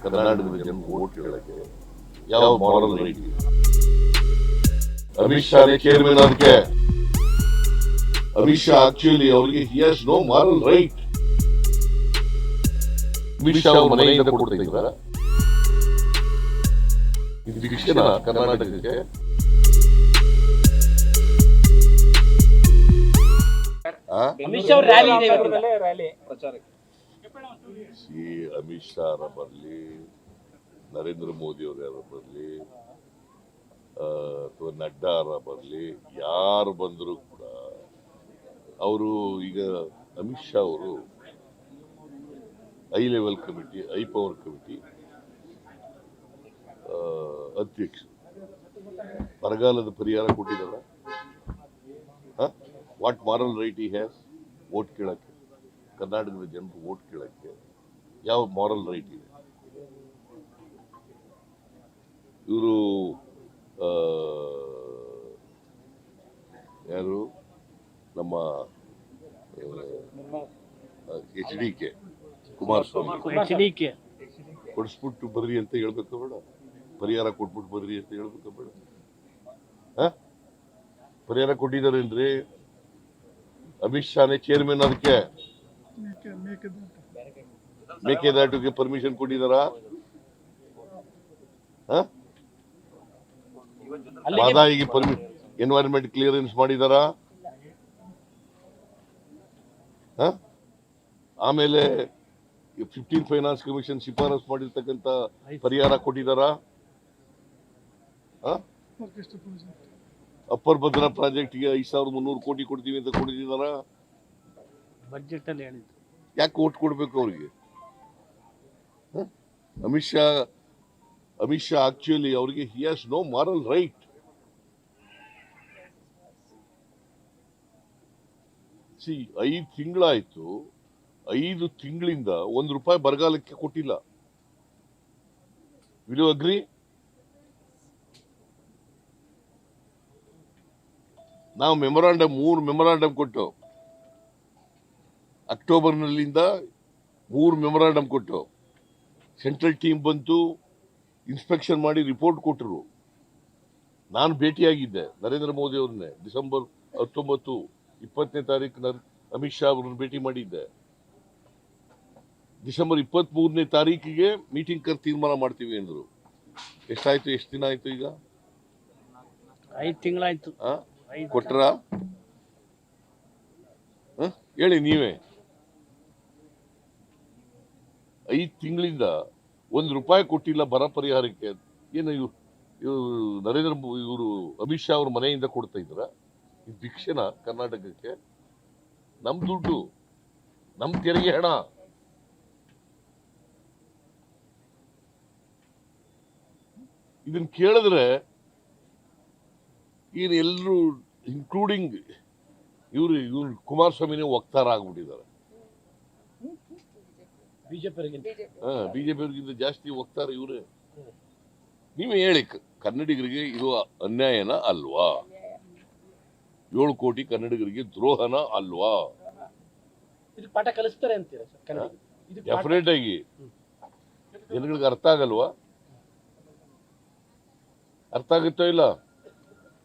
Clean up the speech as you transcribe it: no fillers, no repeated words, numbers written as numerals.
ಕರ್ನಾಟಕದ ಜನ ವೋಟ್ ಕೇಳಕ್ಕೆ ಯಾವ ಮಾರಲ್ ರೈಟ್? ಅಮಿತ್ ಶಾನೇ ಚೇರ್ಮನ್ ಅದಕ್ಕೆ. ಅಮಿತ್ ಶಾ ಆಕ್ಚುಲಿ ಅವರಿಗೆ he has no moral right. Amit Shah ಅವ್ರ ಮನೆಯಿಂದ ಕೊಡ್ತಾ ಇದ್ರ ಇದು ಶಿಕ್ಷಣ ಕರ್ನಾಟಕಕ್ಕೆ. ಅಮಿತ್ ಶಾ ಬರಲಿ, ನರೇಂದ್ರ ಮೋದಿ ಅವರು ಯಾರು ಬರಲಿ, ಅಥವಾ ನಡ್ಡಾ ಬರಲಿ, ಯಾರು ಬಂದರೂ ಕೂಡ ಅವರು ಈಗ ಅಮಿತ್ ಶಾ ಅವರು high level committee, high power committee ಅಧ್ಯಕ್ಷ. ಬರಗಾಲದ ಪರಿಹಾರ ಕೊಟ್ಟಿದ್ದಾರ? ವಾಟ್ ಮಾರಲ್ ರೈಟ್ ಈ ಹ್ಯಾಸ್? ವೋಟ್ ಕೇಳಕ್ಕೆ, ಕರ್ನಾಟಕದ ಜನರು ವೋಟ್ ಕೇಳಕ್ಕೆ ಯಾವ ಮಾರಲ್ ರೈಟ್ ಇದೆ? ಇವರು ಯಾರು ನಮ್ಮ HDK ಕುಮಾರಸ್ವಾಮಿ ಕೊಡಿಸ್ಬಿಟ್ಟು ಬರ್ರಿ ಅಂತ ಹೇಳ್ಬೇಕ ಬೇಡ? ಪರಿಹಾರ ಕೊಟ್ಬಿಟ್ಟು ಬರ್ರಿ ಅಂತ ಹೇಳ್ಬೇಕ ಬೇಡ? ಪರಿಹಾರ ಕೊಟ್ಟಿದಾರೇನ್ರಿ? ಅಮಿತ್ ಶಾನೇ ಚೇರ್ಮನ್ ಅದಕ್ಕೆ. ಮೇಕೆದಾಟುಗೆ ಪರ್ಮಿಷನ್ ಕೊಟ್ಟಿದಾರ? ಮಾದಾಯಿಗೆ ಎನ್ವೈರನ್ಮೆಂಟ್ ಕ್ಲಿಯರೆನ್ಸ್ ಮಾಡಿದಾರ? ಆಮೇಲೆ 15 ಫೈನಾನ್ಸ್ ಕಮಿಷನ್ ಶಿಫಾರಸ್ ಮಾಡಿರ್ತಕ್ಕಂಥ ಪರಿಹಾರ ಕೊಟ್ಟಿದಾರ? ಅಪ್ಪರ್ ಭದ್ರಾ ಪ್ರಾಜೆಕ್ಟ್ಗೆ 5300 ಕೋಟಿ ಕೊಡ್ತೀವಿ ಅಂತ ಕೊಟ್ಟಿದಾರ? ಬಜೆಟ್ ಅಲ್ಲಿ ಹೇಳಿದ್ರು. ಯಾಕೆ ಓಟ್ ಕೊಡ್ಬೇಕು ಅವ್ರಿಗೆ? ಅಮಿತ್ ಶಾ ಆಕ್ಚುಲಿ ಅವರಿಗೆ he has no moral right. See 5 ತಿಂಗಳಾಯ್ತು, 5 ತಿಂಗಳಿಂದ ₹1 ಬರಗಾಲಕ್ಕೆ ಕೊಟ್ಟಿಲ್ಲ. Will you agree? ನಾವು ಮೆಮೊರಾಂಡಮ್ 3 ಮೆಮೊರಾಂಡಮ್ ಕೊಟ್ಟು, ಅಕ್ಟೋಬರ್ನಲ್ಲಿಂದ 3 ಮೆಮೊರಾಂಡಮ್ ಕೊಟ್ಟು, ಸೆಂಟ್ರಲ್ ಟೀಮ್ ಬಂತು, ಇನ್ಸ್ಪೆಕ್ಷನ್ ಮಾಡಿ ರಿಪೋರ್ಟ್ ಕೊಟ್ಟರು. ನಾನು ಭೇಟಿಯಾಗಿದ್ದೆ ನರೇಂದ್ರ ಮೋದಿ ಅವ್ರನ್ನೇ. ಡಿಸೆಂಬರ್ 19, 20ನೇ ತಾರೀಕು ಅಮಿತ್ ಶಾ ಅವ್ರನ್ನ ಭೇಟಿ ಮಾಡಿದ್ದೆ. ಡಿಸೆಂಬರ್ 23ನೇ ತಾರೀಕಿಗೆ ಮೀಟಿಂಗ್ ಕರ್ ತೀರ್ಮಾನ ಮಾಡ್ತೀವಿ ಅಂದ್ರು. ಎಷ್ಟಾಯ್ತು? ಎಷ್ಟು ದಿನ ಆಯ್ತು? ಈಗ 5 ತಿಂಗಳಾಯ್ತು. ಕೊಟ್ರ? ಹೇಳಿ ನೀವೇ. 5 ತಿಂಗಳಿಂದ ₹1 ಕೊಟ್ಟಿಲ್ಲ ಬರ ಪರಿಹಾರಕ್ಕೆ. ಏನು ಇವರು ಇವರು ಅಮಿತ್ ಶಾ ಅವ್ರ ಮನೆಯಿಂದ ಕೊಡ್ತಾ ಇದ್ರ? ಇದು ಭಿಕ್ಷೆನ ಕರ್ನಾಟಕಕ್ಕೆ? ನಮ್ ದುಡ್ಡು, ನಮ್ ತೆರಿಗೆ ಹಣ. ಇದನ್ನ ಕೇಳಿದ್ರೆ ಏನು ಎಲ್ಲರೂ ಇನ್ಕ್ಲೂಡಿಂಗ್ ಇವ್ರು ಕುಮಾರಸ್ವಾಮಿನೇ ವಕ್ತಾರ ಆಗ್ಬಿಟ್ಟಿದ್ದಾರೆ. ಬಿಜೆಪಿಯವರಿಗಿಂತ ಜಾಸ್ತಿ ವಕ್ತಾರ ಇವರೇ. ನೀವೇ ಹೇಳಿ, ಕನ್ನಡಿಗರಿಗೆ ಇರುವ ಅನ್ಯಾಯನ ಅಲ್ವಾ? 7 ಕೋಟಿ ಕನ್ನಡಿಗರಿಗೆ ದ್ರೋಹನ ಅಲ್ವಾ? ಪಾಠ ಕಲಿಸ್ತಾರೆ ಅಂತೀರಾ? ಡೆಫಿನೆಟ್ ಆಗಿ ಜನಗಳಿಗೆ ಅರ್ಥ ಆಗಲ್ವಾ? ಅರ್ಥ ಆಗುತ್ತೋ ಇಲ್ಲ?